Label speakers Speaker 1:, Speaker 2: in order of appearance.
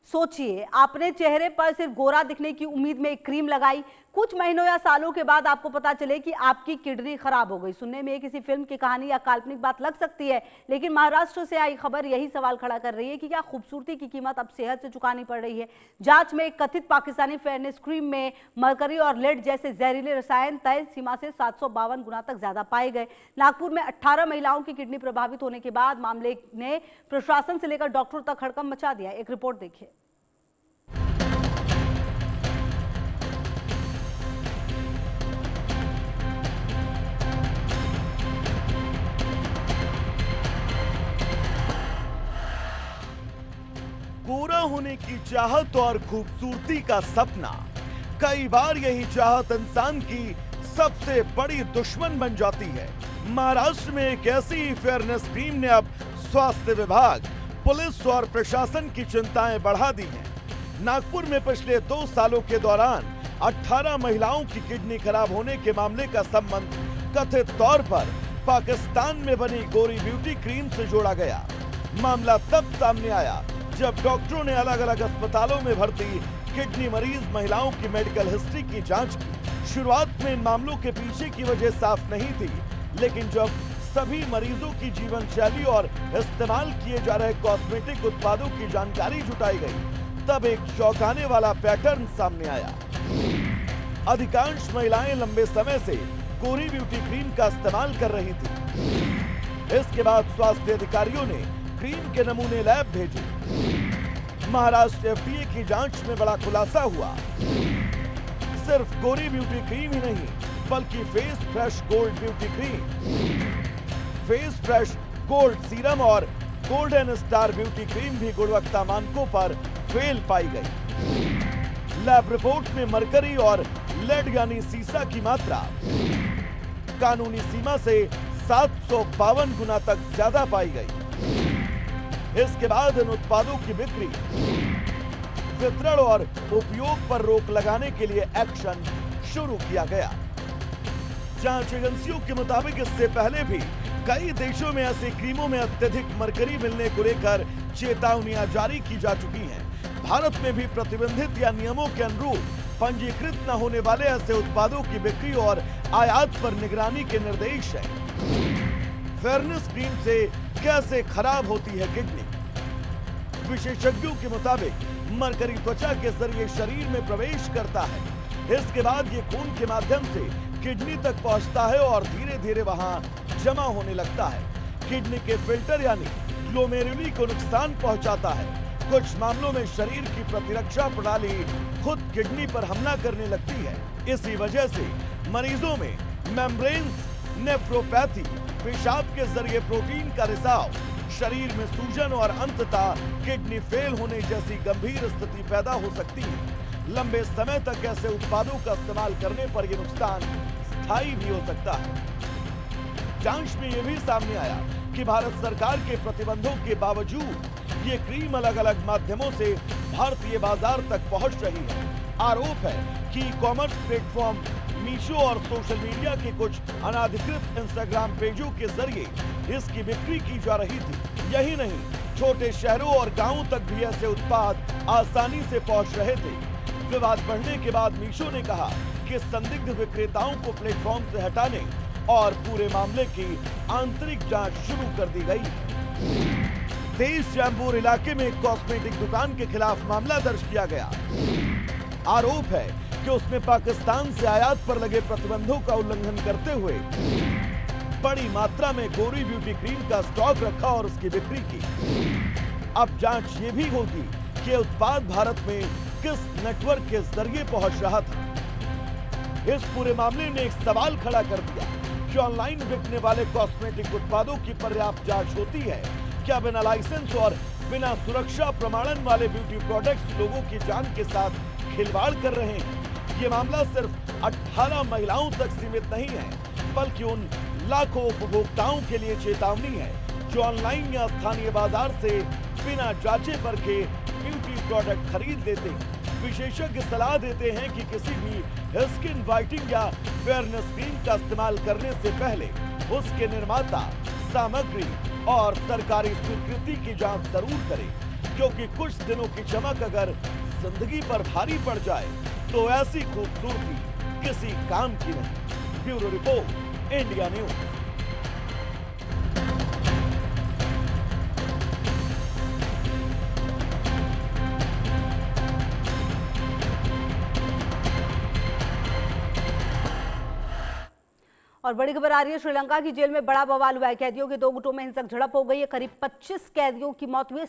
Speaker 1: सोचिए, आपने चेहरे पर सिर्फ गोरा दिखने की उम्मीद में एक क्रीम लगाई, कुछ महीनों या सालों के बाद आपको पता चले कि आपकी किडनी खराब हो गई। सुनने में किसी फिल्म की कहानी या काल्पनिक बात लग सकती है, लेकिन महाराष्ट्र से आई खबर यही सवाल खड़ा कर रही है कि क्या खूबसूरती की कीमत अब सेहत से चुकानी पड़ रही है। जांच में एक कथित पाकिस्तानी फेयरनेस क्रीम में मरकरी और लेड जैसे जहरीले रसायन तय सीमा से 752 गुना तक ज्यादा पाए गए। नागपुर में 18 महिलाओं की किडनी प्रभावित होने के बाद मामले ने प्रशासन से लेकर डॉक्टरों तक हड़कंप मचा दिया। एक रिपोर्ट देखिए।
Speaker 2: गोरा होने की चाहत और खूबसूरती का सपना, कई बार यही चाहत इंसान की सबसे बड़ी दुश्मन बन जाती है। महाराष्ट्र में एक ऐसी फेयरनेस क्रीम ने अब स्वास्थ्य विभाग, पुलिस और प्रशासन की चिंताएं बढ़ा दी हैं। नागपुर में पिछले 2 सालों के दौरान 18 महिलाओं की किडनी खराब होने के मामले का संबंध कथित तौर पर पाकिस्तान में बनी गोरी ब्यूटी क्रीम से जोड़ा गया। मामला तब सामने आया जब डॉक्टरों ने अलग अलग अस्पतालों में भर्ती किडनी मरीज महिलाओं की मेडिकल हिस्ट्री की जांच की। शुरुआत में इन मामलों के पीछे की वजह साफ नहीं थी, लेकिन जब सभी मरीजों की जीवन शैली और इस्तेमाल किए जा रहे कॉस्मेटिक उत्पादों की जानकारी जुटाई गई, तब एक चौंकाने वाला पैटर्न सामने आया। अधिकांश महिलाएं लंबे समय से गोरी ब्यूटी क्रीम का इस्तेमाल कर रही थी। इसके बाद स्वास्थ्य अधिकारियों ने क्रीम के नमूने लैब भेजे। महाराष्ट्र एफडीए की जांच में बड़ा खुलासा हुआ। सिर्फ गोरी ब्यूटी क्रीम ही नहीं, बल्कि face fresh gold beauty cream, face fresh gold serum और गोल्डन स्टार ब्यूटी क्रीम भी गुणवत्ता मानकों पर फेल पाई गई। लैब रिपोर्ट में मरकरी और लेड यानी सीसा की मात्रा कानूनी सीमा से 752 गुना तक ज्यादा पाई गई। इसके बाद इन उत्पादों की बिक्री, वितरण और उपयोग पर रोक लगाने के लिए एक्शन शुरू किया गया। जांच एजेंसियों के मुताबिक इससे पहले भी कई देशों में ऐसी क्रीमों में अत्यधिक मरकरी मिलने को लेकर चेतावनियां जारी की जा चुकी हैं। भारत में भी प्रतिबंधित या नियमों के अनुरूप पंजीकृत न होने वाले ऐसे उत्पादों की बिक्री और आयात पर निगरानी के निर्देश हैं। फेयरनेस क्रीम से कैसे खराब होती है किडनी? विशेषज्ञों के मुताबिक मरकरी त्वचा के जरिए शरीर में प्रवेश करता है। इसके बाद ये खून के माध्यम से किडनी तक पहुंचता है और धीरे धीरे वहां जमा होने लगता है। किडनी के फिल्टर यानी ग्लोमेरुली को नुकसान पहुंचाता है। कुछ मामलों में शरीर की प्रतिरक्षा प्रणाली खुद किडनी पर हमला करने लगती है। इसी वजह से मरीजों में मेम्ब्रेन्स नेफ्रोपैथी, पेशाब के जरिए प्रोटीन का रिसाव, शरीर में सूजन और अंततः किडनी फेल होने जैसी गंभीर स्थिति पैदा हो सकती है। लंबे समय तक ऐसे उत्पादों का इस्तेमाल करने पर यह नुकसान स्थायी भी हो सकता है। जांच में यह भी सामने आया कि भारत सरकार के प्रतिबंधों के बावजूद ये क्रीम अलग अलग माध्यमों से भारतीय बाजार तक पहुंच रही है। आरोप है कि ई-कॉमर्स प्लेटफॉर्म मीशो और सोशल मीडिया के कुछ अनाधिकृत इंस्टाग्राम पेजों के जरिए इसकी बिक्री की जा रही थी। यही नहीं, छोटे शहरों और गांवों तक भी ऐसे उत्पाद आसानी से पहुंच रहे थे। विवाद बढ़ने के बाद मीशो ने कहा कि संदिग्ध विक्रेताओं को प्लेटफॉर्म से हटाने और पूरे मामले की आंतरिक जांच शुरू कर दी गई। तेज जैम्बूर इलाके में एक कॉस्मेटिक दुकान के खिलाफ मामला दर्ज किया गया। आरोप है कि उसने पाकिस्तान से आयात पर लगे प्रतिबंधों का उल्लंघन करते हुए बड़ी मात्रा में गोरी ब्यूटी क्रीम का स्टॉक रखा और उसकी बिक्री की। अब जांच ये भी होगी कि उत्पाद भारत में किस नेटवर्क के जरिए पहुंच रहा था। इस पूरे मामले ने एक सवाल खड़ा कर दिया कि ऑनलाइन बिकने वाले कॉस्मेटिक उत्पादों की पर्याप्त जांच होती है क्या? बिना लाइसेंस और बिना सुरक्षा प्रमाणन वाले ब्यूटी प्रोडक्ट्स लोगों की जान के साथ खिलवाड़ कर रहे हैं। ये मामला सिर्फ 18 महिलाओं तक सीमित नहीं है, बल्कि उन लाखों उपभोक्ताओं के लिए चेतावनी है जो ऑनलाइन या स्थानीय बाजार से बिना जांचे परखे ब्यूटी प्रोडक्ट खरीद लेते हैं। विशेषज्ञ सलाह देते हैं कि किसी भी स्किन वाइटनिंग या फेयरनेस क्रीम का इस्तेमाल करने से पहले उसके निर्माता, सामग्री और सरकारी स्वीकृति की जांच जरूर करें। क्योंकि कुछ दिनों की चमक अगर जिंदगी पर भारी पड़ जाए तो ऐसी खूबसूरती किसी काम की नहीं। Bureau report, India news.
Speaker 1: और बड़ी खबर आ रही है, श्रीलंका की जेल में बड़ा बवाल हुआ है। कैदियों के दो गुटों में हिंसक झड़प हो गई है। करीब 25 कैदियों की मौत हुई है।